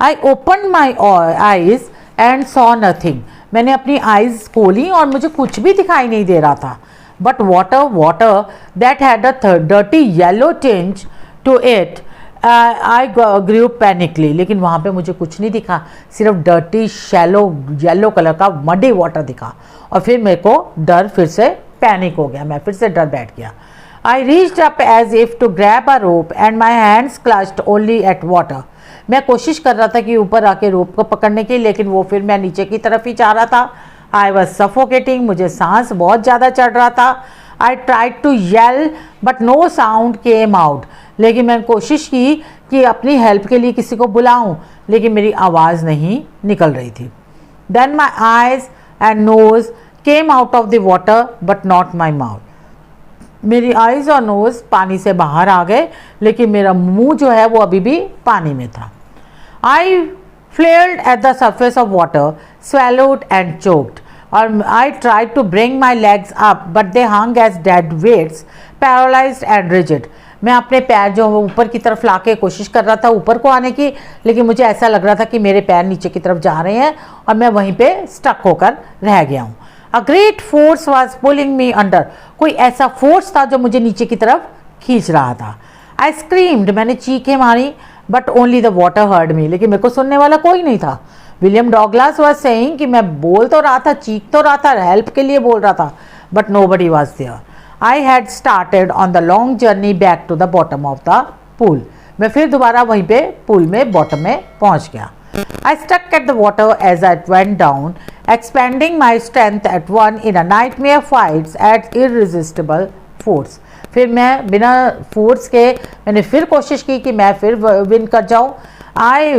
I open my eyes and saw nothing. मैंने अपनी eyes खोली और मुझे कुछ भी दिखाई नहीं दे रहा था। But water that had a dirty yellow tinge to it, I grew panickily. लेकिन वहाँ पे मुझे कुछ नहीं दिखा, सिर्फ डर्टी शैलो येलो कलर का मडी वाटर दिखा। और फिर मेरे को डर फिर से पैनिक हो गया, मैं फिर से डर बैठ गया। I reached up as if to grab a rope and my hands clutched only at water. मैं कोशिश कर रहा था कि ऊपर आके रोप को पकड़ने की, लेकिन वो फिर मैं नीचे की तरफ ही जा रहा था। आई वॉज सफोकेटिंग, मुझे सांस बहुत ज़्यादा चढ़ रहा था। I tried to yell but no sound came out. लेकिन मैंने कोशिश की कि अपनी हेल्प के लिए किसी को बुलाऊं, लेकिन मेरी आवाज़ नहीं निकल रही थी। Then my eyes and nose came out of the water but not my mouth. मेरी आईज और नोज पानी से बाहर आ गए, लेकिन मेरा मुंह जो है वो अभी भी पानी में था। I flared at the surface of water, swallowed and choked. और I tried to bring my legs up, but they hung as dead weights, paralyzed and rigid. मैं अपने पैर जो ऊपर की तरफ लाके कोशिश कर रहा था ऊपर को आने की, लेकिन मुझे ऐसा लग रहा था कि मेरे पैर नीचे की तरफ जा रहे हैं और मैं वहीं पे स्टक होकर रह गया हूँ। A great force was pulling me under. कोई ऐसा फोर्स था जो मुझे नीचे की तरफ खींच रहा था। I screamed, मैंने चीखें मारी, but only the water heard me. लेकिन मेरे को सुनने वाला कोई नहीं था। विलियम डॉगलास वॉज सेइंग कि मैं बोल तो रहा था, चीख तो रहा था, हेल्प के लिए बोल रहा था, but nobody was there. I had started on the long journey back to the bottom of the pool. मैं फिर दोबारा वहीं पे पूल में बॉटम में पहुंच गया। I stuck at the water as I went down, expending my strength at one in a nightmare fights at irresistible force. फिर मैं बिना फोर्स के मैंने फिर कोशिश की कि मैं फिर विन कर जाऊँ। I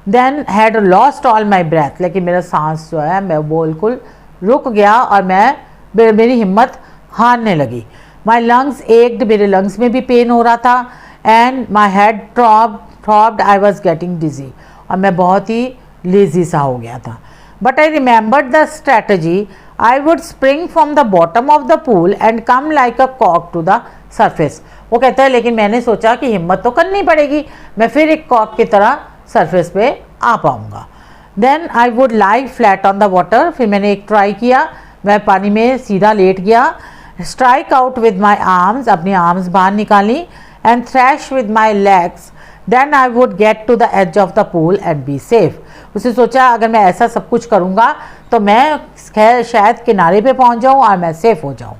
then had lost all my breath. लेकिन मेरा सांस जो है मैं बिल्कुल रुक गया और मेरी हिम्मत हारने लगी। माई लंग्स एक्ड, मेरे लंग्स में भी पेन हो रहा था। And my head throbbed, I was getting dizzy. और मैं बहुत ही लेजी सा हो गया था। But I remembered the strategy, I would spring from the bottom of the pool and come like a कॉक टू द सरफेस। वो कहता है लेकिन मैंने सोचा कि हिम्मत तो करनी पड़ेगी, मैं फिर एक कॉक की तरह सरफेस पे आ पाऊंगा। Then I would lie flat on the water. फिर मैंने एक ट्राई किया, मैं पानी में सीधा लेट गया। Strike out with my arms, अपनी आर्म्स बाहर निकाली। And thrash with my legs, then I would get to the edge of the pool and be safe. उसे सोचा अगर मैं ऐसा सब कुछ करूँगा तो मैं शायद किनारे पे पहुँच जाऊँ और मैं सेफ हो जाऊँ।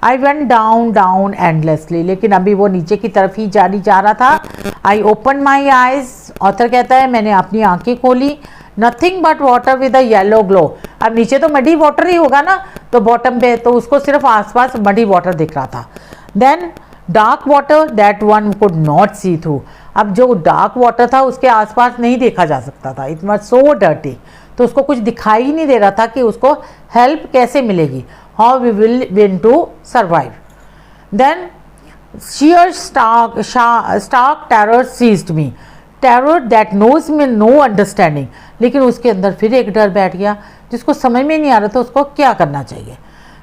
आई वेंट डाउन एंडलेसली, लेकिन अभी वो नीचे की तरफ ही जा रहा था। I open my eyes, author कहता है मैंने अपनी आंखें खोली। Nothing but water with a yellow glow. अब नीचे तो मडी वाटर ही होगा ना, तो बॉटम पे तो उसको सिर्फ आसपास मडी वाटर दिख रहा था। Then dark water that one could not see through. अब जो डार्क वाटर था उसके आसपास नहीं देखा जा सकता था, इट वाज सो डर्टी। तो उसको कुछ दिखाई ही नहीं दे रहा था कि उसको हेल्प कैसे मिलेगी, how we will win to survive. Then sheer stark terror seized me, terror that knows me no understanding। लेकिन उसके अंदर फिर एक डर बैठ गया जिसको समझ में नहीं आ रहा था उसको क्या करना चाहिए।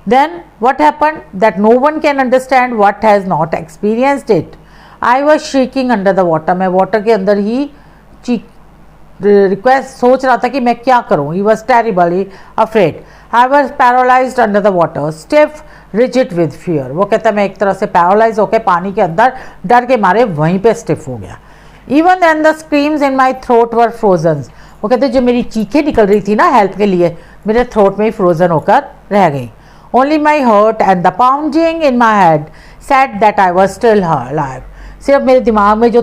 Then what happened that no one can understand what has not experienced it। I was shaking under the water। मैं वाटर के अंदर ही रिक्वेस्ट सोच रहा था कि मैं क्या करूं। He was terribly afraid। I was paralyzed under the water, stiff, rigid with fear। वो कहता मैं एक तरह से पैरालाइज होकर पानी के अंदर डर के मारे वहीं पे स्टिफ हो गया। Even then the screams in my throat were frozen। वो कहते जो मेरी चीखें निकल रही थी ना हेल्प के लिए, मेरे थ्रोट में ही फ्रोजन होकर रह गई। Only my heart and the pounding in my head said that I was still alive। सिर्फ मेरे दिमाग में जो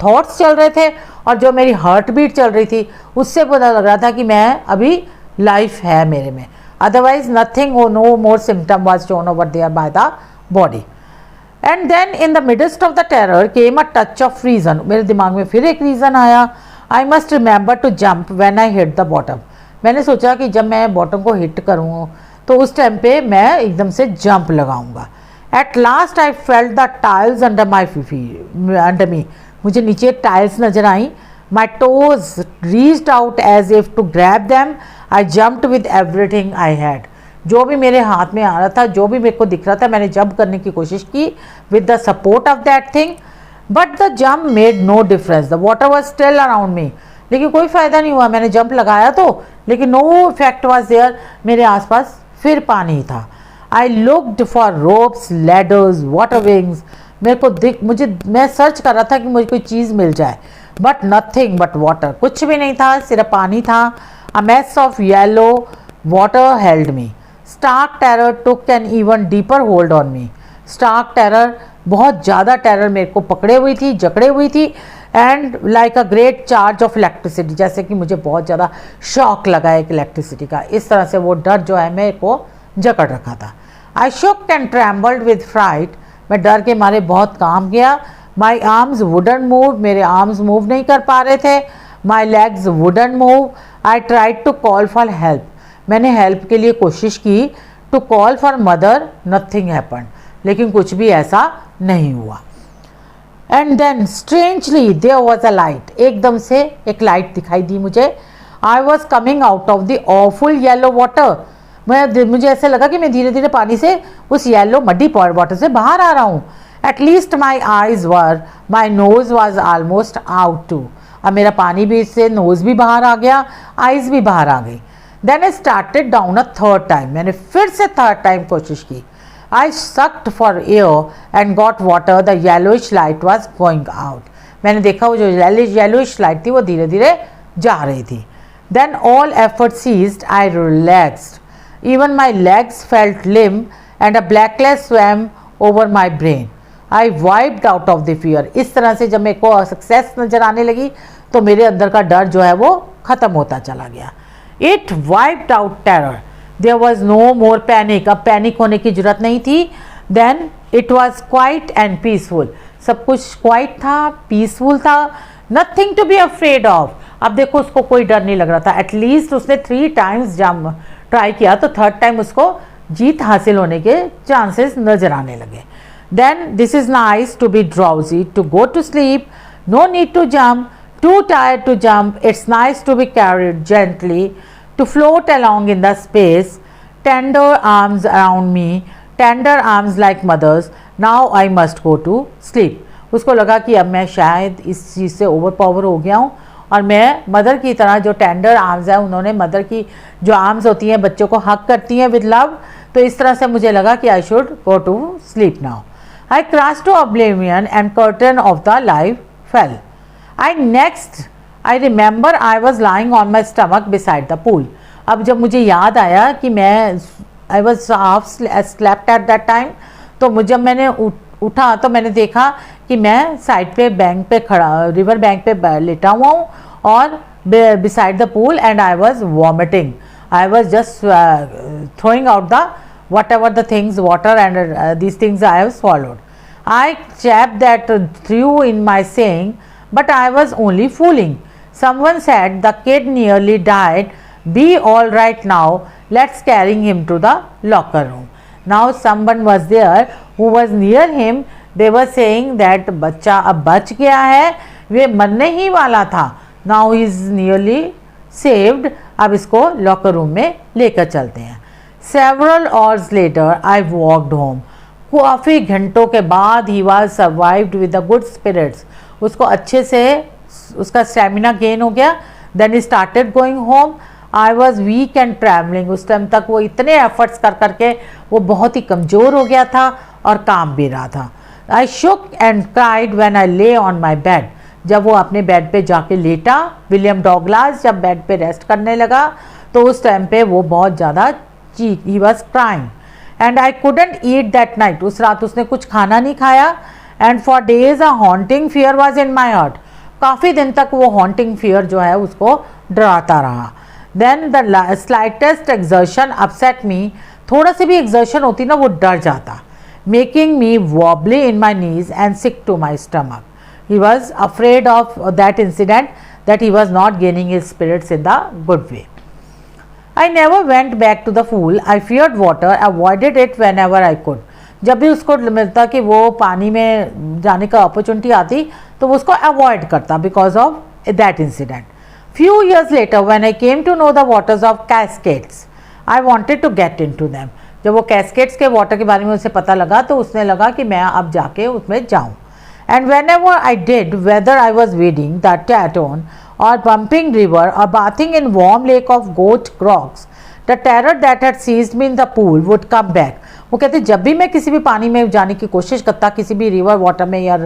थॉट्स चल रहे थे और जो मेरी हार्ट बीट चल रही थी उससे पता लग रहा था कि मैं अभी लाइफ है मेरे में। अदरवाइज नथिंग और no more symptom was shown over there by the body. And then in the midst of the terror came a touch of reason. मेरे दिमाग में फिर एक रीज़न आया। I must remember to jump when I hit the bottom. मैंने सोचा कि जब मैं बॉटम को हिट करूँ तो उस टाइम पे मैं एकदम से जंप लगाऊंगा। At last I felt the tiles under me. मुझे नीचे टाइल्स नजर आई। My toes reached out as if to grab them. I jumped with everything I had. जो भी मेरे हाथ में आ रहा था, जो भी मेरे को दिख रहा था, मैंने जंप करने की कोशिश की with the support of that thing, but the jump made no difference. The water was still around me. लेकिन कोई फ़ायदा नहीं हुआ। मैंने जंप लगाया तो, लेकिन नो इफेक्ट वाज देयर, मेरे आसपास फिर पानी था। I looked for ropes, ladders, water wings, मैं सर्च कर रहा था कि मुझे कोई चीज़ मिल जाए, बट नथिंग बट वाटर, कुछ भी नहीं था, सिर्फ पानी था। A mass of yellow water held me, stark terror took an even deeper hold on me. Stark terror, बहुत ज़्यादा टेरर मेरे को पकड़े हुई थी, जकड़े हुई थी। And like a great charge of electricity, जैसे कि मुझे बहुत ज़्यादा शॉक लगा एक इलेक्ट्रिसिटी का, इस तरह से वो डर जो है मेरे को जकड़ रखा था। I shook and trembled with fright, मैं डर के मारे बहुत काम गया। माई आर्म्स वुडन मूव, मेरे आर्म्स मूव नहीं कर पा रहे थे। My legs wouldn't move. I tried to call for help, मैंने हेल्प के लिए कोशिश की। To call for mother, nothing happen, लेकिन कुछ भी ऐसा नहीं हुआ। And then strangely there was a light, एकदम से एक लाइट दिखाई दी मुझे। I was coming out of the awful yellow water, मुझे ऐसा लगा कि मैं धीरे धीरे पानी से, उस येलो मड्डी वाटर से बाहर आ रहा हूँ। At least my eyes were, my nose was almost out too, अब मेरा पानी भी इससे, नोज भी बाहर आ गया, आईज भी बाहर आ गई। Then I started down a third time, मैंने फिर से थर्ड टाइम कोशिश की। I sucked for air and got water. The yellowish light was going out. मैंने देखा वो जो yellowish light थी वो धीरे धीरे जा रही थी। Then all effort ceased. I relaxed. Even my legs felt limp and a blackness swam over my brain. I wiped out of the fear. इस तरह से जब मेरे को सक्सेस नजर आने लगी तो मेरे अंदर का डर जो है वो खत्म होता चला गया। It wiped out terror. There was no more panic. अब पैनिक होने की जरूरत नहीं थी। Then it was quiet and peaceful. सब कुछ क्वाइट था, पीसफुल था, nothing to be afraid of. अब देखो उसको कोई डर नहीं लग रहा था। एटलीस्ट उसने 3 टाइम्स जब ट्राई किया तो थर्ड टाइम उसको जीत हासिल होने के चांसेस नजर आने लगे। Then this is nice to be drowsy, to go to sleep, no need to jump, too tired to jump. It's nice to be carried gently, to float along in the space, tender arms around me, tender arms like mothers. Now I must go to sleep. उसको लगा कि अब मैं शायद इस चीज़ से over power हो गया हूँ और मैं मदर की तरह, जो टेंडर आर्म्स है, उन्होंने मदर की जो आर्म्स होती हैं बच्चों को हक करती हैं विद लव, तो इस तरह से मुझे लगा कि I should go to sleep now. I crossed to oblivion and curtain of the life fell. I remember I was lying on my stomach beside the pool. अब जब मुझे याद आया कि मैं I was half slept at that time, तो जब मैंने उठा तो मैंने देखा कि मैं साइड पे बैंक पे खड़ा, रिवर बैंक पे लेटा हुआ हूँ और beside the pool, and I was vomiting. I was just throwing out the what ever the things, water and these things I have swallowed. I chapped that through in my saying, but I was only fooling. Someone said, the kid nearly died. Be all right now. Let's carry him to the locker room. Now someone was there who was near him. They were saying that बच्चा अब बच गया है, वे मरने ही वाला था. Now he is nearly saved. अब इसको लॉकर रूम में लेकर चलते हैं. Several hours later, I walked home. काफ़ी घंटों के बाद ही was survived with the good spirits, उसको अच्छे से उसका स्टेमिना गेन हो गया. Then he started going home. I was weak and travelling. उस टाइम तक वो इतने एफर्ट्स कर करके वो बहुत ही कमज़ोर हो गया था और काम भी रहा था. I shook and cried when I ले ऑन माई बेड. जब वो अपने बेड पे जाके लेटा, विलियम डॉगलास जब बेड पे रेस्ट करने लगा तो उस टाइम पे वो बहुत ज़्यादा चीख, he was crying. And I couldn't eat that night. उस रात उसने कुछ खाना नहीं खाया. And for days a haunting fear was in my heart. काफ़ी दिन तक वो हॉन्टिंग फियर जो है उसको डराता रहा. Then the slightest exertion upset me. थोड़ा सी भी एक्सर्शन होती ना वो डर जाता. Making me wobbly in my knees and sick to my stomach. He was afraid of that incident, that he was not gaining his spirits in the good way. I never went back to the pool. I feared water, avoided it whenever I could. जब भी उसको मिलता कि वो पानी में जाने का अपॉर्चुनिटी आती तो वो उसको अवॉइड करता because of that incident. Few years later, when I came to know the waters of Cascades, I wanted to get into them. जब वो कैस्केड्स के वाटर के बारे में उसे पता लगा तो उसने लगा कि मैं अब जाके उसमें जाऊँ. And whenever I did, whether I was wading the Taton or pumping river or bathing in warm lake of goat grogs, the terror that had seized me in the pool would come back. वो कहते जब भी मैं किसी भी पानी में जाने की कोशिश करता, किसी भी रिवर वाटर में या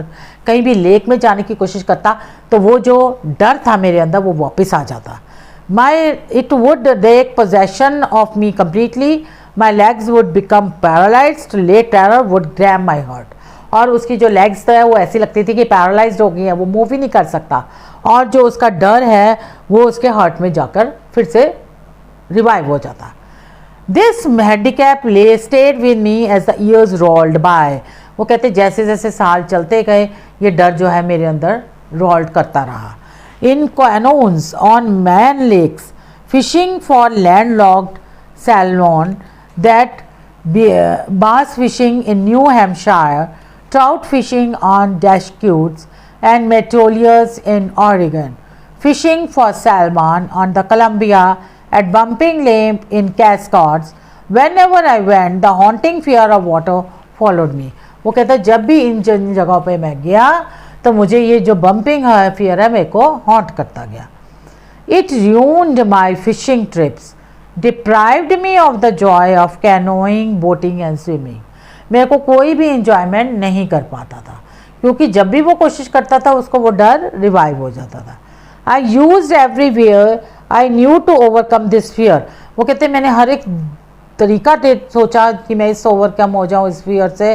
कहीं भी लेक में जाने की कोशिश करता, तो वो जो डर था मेरे अंदर वो वापस आ जाता. It would take possession of me completely. My legs would become paralyzed. Late terror would grab my heart. और उसकी जो लेग्स है वो ऐसी लगती थी कि पैरालाइज्ड हो गई है, वो मूव ही नहीं कर सकता, और जो उसका डर है वो उसके हार्ट में जाकर फिर से रिवाइव हो जाता. दिस हैंडीकैप ले stayed with me as the years rolled by. वो कहते जैसे जैसे साल चलते गए ये डर जो है मेरे अंदर रोल्ड करता रहा. In canoes on Maine lakes fishing for landlocked salmon, that bass fishing in New Hampshire, trout fishing on Deschutes and Metoliers in Oregon, fishing for salmon on the Columbia, at Bumping Lake in Cascades. Whenever I went, the haunting fear of water followed me. वो कहता है जब भी इन जगहों पे मैं गया तो मुझे ये जो बम्पिंग फियर है मेरे को हॉन्ट करता गया. It ruined my fishing trips, deprived me of the joy of canoeing, boating and swimming. मेरे को कोई भी इंजॉयमेंट नहीं कर पाता था क्योंकि जब भी वो कोशिश करता था उसको वो डर रिवाइव हो जाता था. I used everywhere I knew to overcome this fear. वो कहते मैंने हर एक तरीका सोचा कि मैं इससे ओवरकम हो जाऊँ इस फियर से,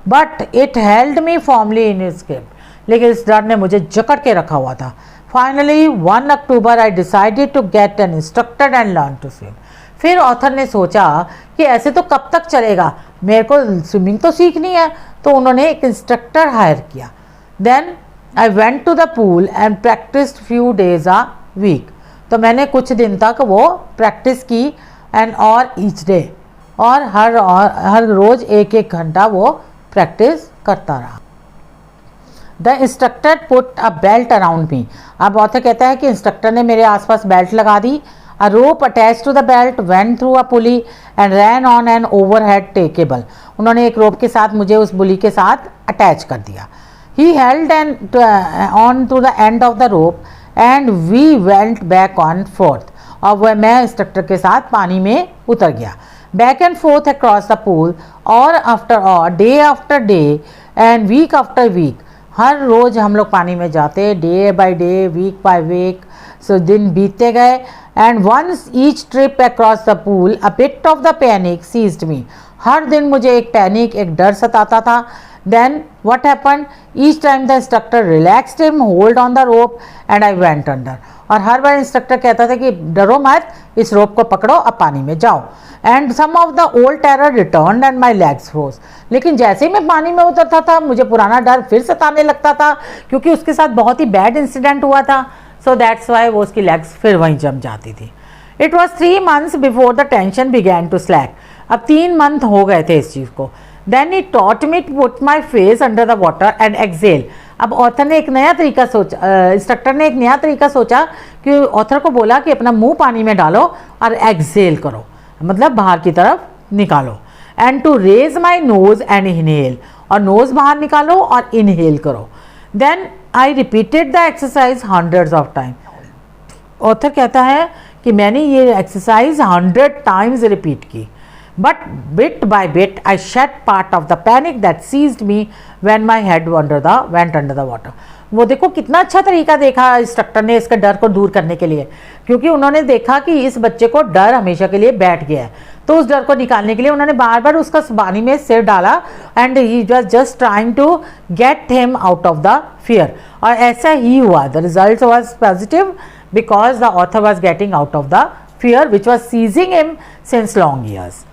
but it held me formally in its grip. लेकिन इस डर ने मुझे जकड़ के रखा हुआ था. Finally 1 October I decided to get an instructor and learn to swim. फिर ऑथर ने सोचा कि ऐसे तो कब तक चलेगा, मेरे को स्विमिंग तो सीखनी है, तो उन्होंने एक इंस्ट्रक्टर हायर किया. Then I went to the pool and practised few days a week. तो मैंने कुछ दिन तक वो प्रैक्टिस की एंड और ईच डे, और हर रोज़ 1-1 घंटा वो प्रैक्टिस करता रहा. The instructor put a belt around me. अब ऑथर कहता है कि इंस्ट्रक्टर ने मेरे आसपास बेल्ट लगा दी. A rope attach to the belt went through a pulley and ran on an overhead cable. उन्होंने एक रोप के साथ मुझे उस पुली के साथ अटैच कर दिया. He held and on to the end of the rope and we went back on forth. और वह मैं इंस्ट्रक्टर के साथ पानी में उतर गया. Back and forth across the pool और after day and week after week. हर रोज़ हम लोग पानी में जाते, day by day, week by week. So दिन बीतते गए and once each trip across the pool a bit of the panic seized me. हर दिन मुझे एक पैनिक, एक डर सताता था. Then what happened? Each time the instructor relaxed him hold on the rope and I went under. और हर बार instructor कहता था कि डरो मत, इस रोप को पकड़ो, अब पानी में जाओ. And some of the old terror returned and my legs froze. लेकिन जैसे ही मैं पानी में उतरता था मुझे पुराना डर फिर सताने लगता था क्योंकि उसके साथ बहुत ही बैड इंसिडेंट हुआ था. सो दैट्स वाई वो उसकी लेग्स फिर वहीं जम जाती थी. It was 3 months before the tension began to slack. अब 3 month हो गए थे इस चीज़ को. Then he taught me to put my face under the water and exhale. अब ऑथर ने एक नया तरीका सोचा, इंस्ट्रक्टर ने एक नया तरीका सोचा कि ऑथर को बोला कि अपना मुंह पानी में डालो और एक्सेल करो, मतलब बाहर की तरफ निकालो. And to raise my nose and inhale, और नोज बाहर निकालो और इनहेल करो. Then I repeated the exercise hundreds of time. Author कहता है कि मैंने ये एक्सरसाइज 100 times रिपीट की. But bit by bit, I shed part of the panic that seized me when my head went under the water. वो देखो कितना अच्छा तरीका देखा इंस्ट्रक्टर ने इसके डर को दूर करने के लिए, क्योंकि उन्होंने देखा कि इस बच्चे को डर हमेशा के लिए बैठ गया है. तो उस डर को निकालने के लिए उन्होंने बार बार उसका पानी में सिर डाला and he was just trying to get him out of the fear. और ऐसा ही हुआ. The result was positive because the author was getting out of the fear which was seizing him since long years.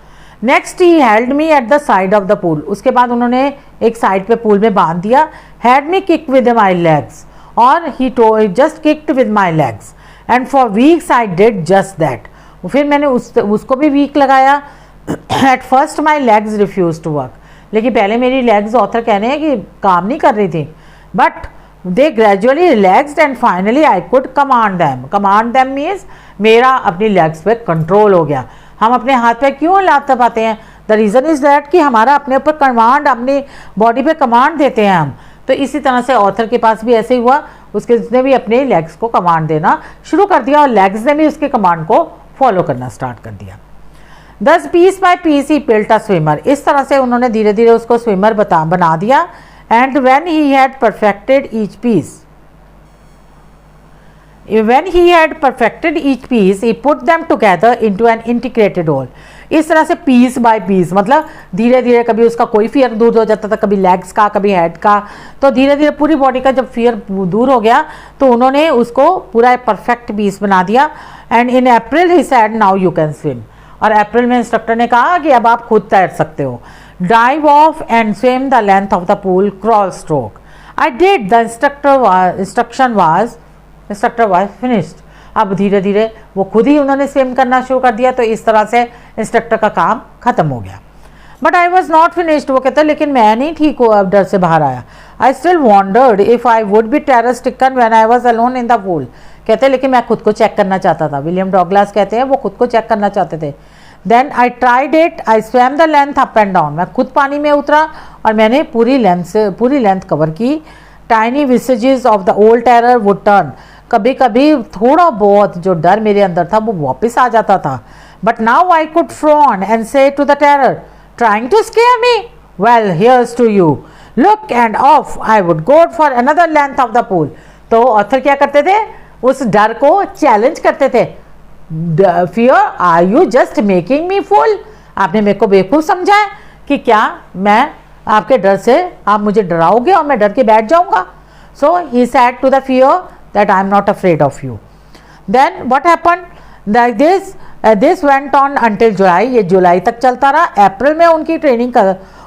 Next he held me at the side of the pool. उसके बाद उन्होंने एक side पे pool में बांध दिया. Had me kick with my legs, और he just kicked with my legs and for weeks I did just that. फिर मैंने उसको भी वीक लगाया. At first my legs refuse to work. लेकिन पहले मेरी लेग्स ऑथर कह रहे हैं कि काम नहीं कर रही थी, but they gradually relaxed and finally I could command them. Command them means मेरा अपनी लेग्स पे कंट्रोल हो गया. हम अपने हाथ पे क्यों लाते पाते हैं? द रीज़न इज़ दैट कि हमारा अपने ऊपर कमांड, अपनी बॉडी पे कमांड देते हैं हम. तो इसी तरह से ऑथर के पास भी ऐसे ही हुआ. उसने भी अपने लेग्स को कमांड देना शुरू कर दिया और लेग्स ने भी उसके कमांड को फॉलो करना स्टार्ट कर दिया। Thus piece by piece he built a swimmer, इस तरह से उन्होंने धीरे धीरे उसको स्विमर बना दिया। And when he had perfected each piece, when he had perfected each piece he put them together into an integrated whole। इस तरह से पीस बाय पीस, मतलब धीरे धीरे कभी उसका कोई फियर दूर हो जाता था, कभी लेग्स का, कभी हेड का, तो धीरे धीरे पूरी बॉडी का जब फियर दूर हो गया तो उन्होंने उसको पूरा परफेक्ट पीस बना दिया। And in April he said now you can swim, और अप्रैल में इंस्ट्रक्टर ने कहा कि अब आप खुद तैर सकते हो। Dive of and swim the length of the pool, crawl stroke. I did the instructor was finished. अब धीरे धीरे वो खुद ही उन्होंने स्विम करना शुरू कर दिया, तो इस तरह से इंस्ट्रक्टर का काम खत्म हो गया। But I was not finished, वो कहते हैं लेकिन मैं नहीं ठीक हूँ, अब डर से बाहर आया। I still wandered if I would be terror स्टिकन when I was alone in the pool. कहते हैं लेकिन मैं खुद को चेक करना चाहता था, विलियम डॉगलास कहते हैं वो खुद को चेक करना चाहते थे। Then I tried it, I swam the length up and down, मैं खुद पानी में उतरा और मैंने पूरी लेंथ कवर की। टाइनी विसेजेस of the old terror would turn, कभी कभी थोड़ा बहुत जो डर मेरे अंदर था वो वापस आ जाता था। But now I could frown and say to the terror trying to scare me, well here's to you, look and off, I would go for another length of the pool. तो ऑथर क्या करते थे, उस डर को challenge करते थे। Fear, are you just making me fool, आपने मेरे को बेवकूफ़ समझा है कि क्या मैं आपके डर से आप मुझे डराओगे और मैं डर के बैठ जाऊंगा। So he said to the fear that I am not afraid of you. Then what happened? Like this went on until July, ये जुलाई तक चलता रहा। अप्रैल में उनकी ट्रेनिंग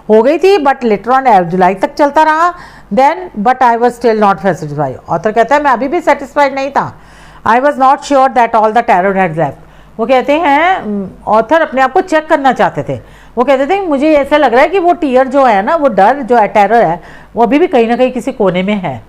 हो गई थी बट लेटर ऑन जुलाई तक चलता रहा। Then but I was still not satisfied। Author कहता है मैं अभी भी सेटिस्फाइड नहीं था। I was not sure that all the terror had left। वो कहते हैं ऑथर अपने आप को चेक करना चाहते थे। वो कहते थे मुझे ऐसा लग रहा है कि वो टीयर जो है ना, वो डर जो है, टेरर है, वो अभी भी कहीं ना कहीं किसी कोने में है।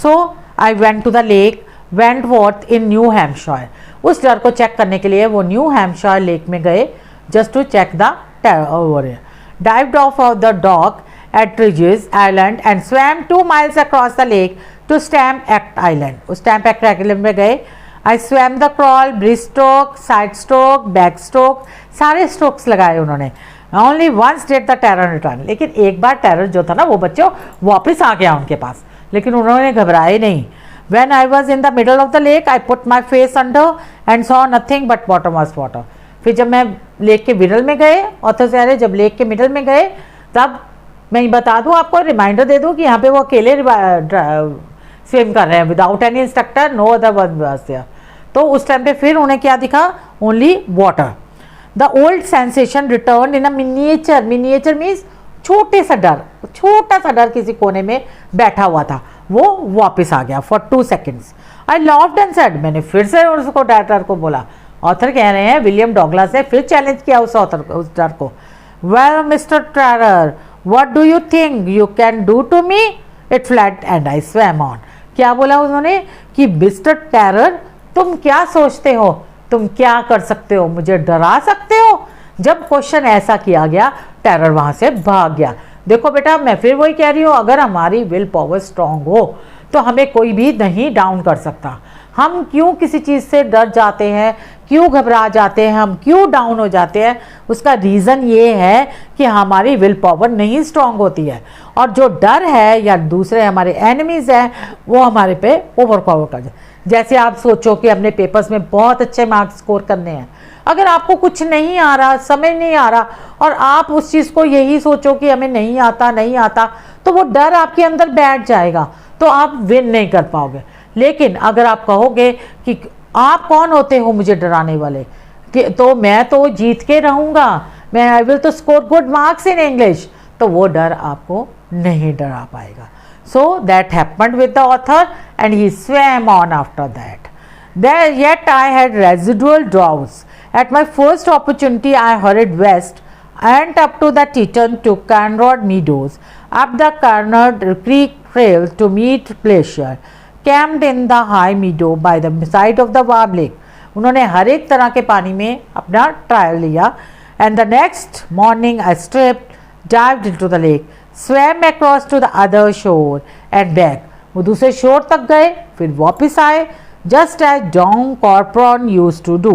So I went to the lake Wentworth in New Hampshire, उस डर को चेक करने के लिए वो न्यू हैम्पशायर लेक में गए just to check the terror. Dived off the dock at Ridges island and swam 2 miles across the lake to Stamp Act island, उस स्टैम्प एक्ट आइलैंड में गए। I swam the crawl, breast stroke, side stroke, back stroke, सारे strokes लगाए उन्होंने। Only once did the terror return, लेकिन एक बार terror जो था ना वो बच्चों वापस आ गया उनके पास, लेकिन उन्होंने घबराए नहीं। When I was in the middle of the lake, I put my face under and saw nothing but bottomless water। फिर जब मैं लेक के मिडल में गए, ऑथर से रहे जब लेक के मिडल में गए, तब मैं बता दूं आपको, रिमाइंडर दे दूं कि यहाँ पे वो अकेले स्विम कर रहे हैं without any instructor, no other one was there. तो उस टाइम पे फिर उन्हें क्या दिखा, only water. The old sensation return in a miniature, miniature means छोटे सा डर, छोटा सा डर किसी कोने में बैठा हुआ था, वो वापस आ गया for 2 seconds। I laughed and said, मैंने फिर से उसको डर को बोला। ऑथर कह रहे हैं विलियम डॉगलास ने फिर चैलेंज किया उस ऑथर को, उस डर को। Well mister terror, what do you think you can do to me? It fled and I swam on. क्या बोला उन्होंने कि मिस्टर टेरर तुम क्या सोचते हो, तुम क्या कर सकते हो, मुझे डरा सकते हो? जब क्वेश्चन ऐसा किया गया, टेरर वहां से भाग गया। देखो बेटा, मैं फिर वही कह रही हूँ, अगर हमारी विल पावर स्ट्रांग हो तो हमें कोई भी नहीं डाउन कर सकता। हम क्यों किसी चीज़ से डर जाते हैं, क्यों घबरा जाते हैं, हम क्यों डाउन हो जाते हैं, उसका रीज़न ये है कि हमारी विल पावर नहीं स्ट्रांग होती है, और जो डर है या दूसरे हमारे एनिमीज़ हैं वो हमारे पे ओवर पावर कर जाए। जैसे आप सोचो कि अपने पेपर्स में बहुत अच्छे मार्क्स स्कोर करने हैं, अगर आपको कुछ नहीं आ रहा, समझ नहीं आ रहा, और आप उस चीज़ को यही सोचो कि हमें नहीं आता, तो वो डर आपके अंदर बैठ जाएगा, तो आप विन नहीं कर पाओगे। लेकिन अगर आप कहोगे कि आप कौन होते हो मुझे डराने वाले, कि तो मैं तो जीत के रहूँगा, मैं आई विल तो score good marks in English, तो वो डर आपको नहीं डरा पाएगा। So that happened with the author and he swum on after that. There yet I had residual doubts. At my first opportunity I hurried west and up to the Teton to Conrod Meadows, up the Conrod Creek Trail to meet Glacier, camped in the high meadow by the side of the Warm Lake। उन्होंने हर एक तरह के पानी में अपना trial लिया। And the next morning I stripped, dived into the lake, swam across to the other shore and back। वो दूसरे शोर तक गए, फिर वापस आए, just as Don Corcoran used to do.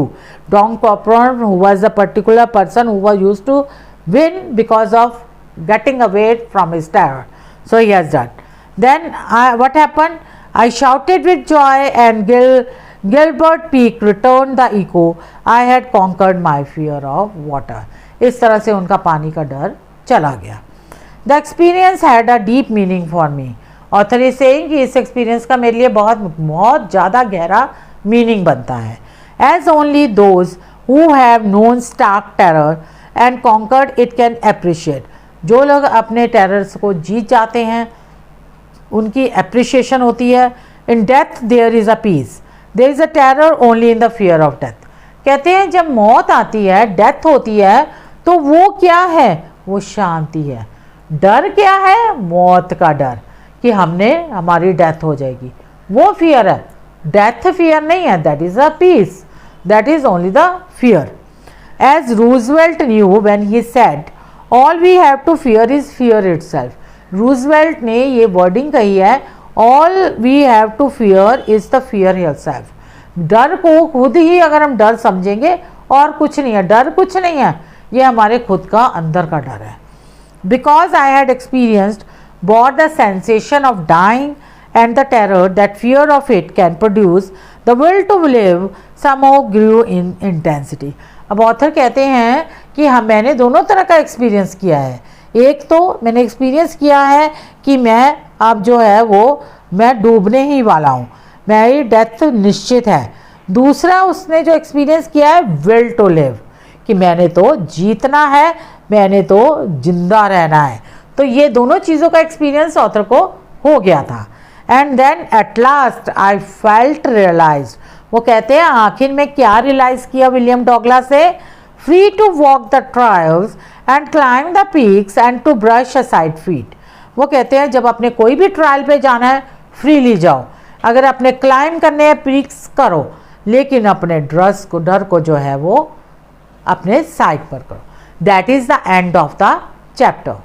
Don Corcoran, who was a particular person who was used to win because of getting away from his terror. So he has done. Then what happened? I shouted with joy, and Gilbert Peak returned the echo. I had conquered my fear of water. इस तरह से उनका पानी का डर चला गया. The experience had a deep meaning for me. Author is saying कि इस एक्सपीरियंस का मेरे लिए बहुत ज़्यादा गहरा मीनिंग बनता है. As only those who have known stark terror and conquered it can appreciate. जो लोग अपने टेरर्स को जीत जाते हैं उनकी अप्रिशिएशन होती है. In death there is a peace, there is a terror only in the fear of death. कहते हैं जब मौत आती है, डेथ होती है, तो वो क्या है? वो शांति है. डर क्या है? मौत का डर कि हमारी डेथ हो जाएगी, वो फियर है. डेथ फियर नहीं है, that is a peace, that is only the fear. As Roosevelt knew when he said all we have to fear is fear itself. Roosevelt ने ये वर्डिंग कही है, all we have to fear is the fear itself. डर को खुद ही अगर हम डर समझेंगे और कुछ नहीं है. डर कुछ नहीं है, ये हमारे खुद का अंदर का डर है. Because I had experienced both the sensation of dying and the terror that fear of it can produce, the will to live somehow grew in intensity. अब ऑथर कहते हैं कि मैंने दोनों तरह का एक्सपीरियंस किया है. एक तो मैंने एक्सपीरियंस किया है कि मैं अब जो है वो मैं डूबने ही वाला हूँ, मेरी डेथ निश्चित है. दूसरा उसने जो एक्सपीरियंस किया है विल टू लिव, कि मैंने तो जीतना है, मैंने तो जिंदा रहना है. तो ये दोनों चीज़ों का एक्सपीरियंस ऑथर को हो गया था. And then at last I felt realise. वो कहते हैं आखिर में क्या रियलाइज किया विलियम डॉगलास से? Free to walk the trails and climb the peaks and to brush aside feet. वो कहते हैं जब अपने कोई भी ट्रायल पे जाना है फ्रीली जाओ, अगर अपने क्लाइम करने हैं पीक्स करो, लेकिन अपने डर को जो है वो अपने साइड पर करो. That is the end of the chapter.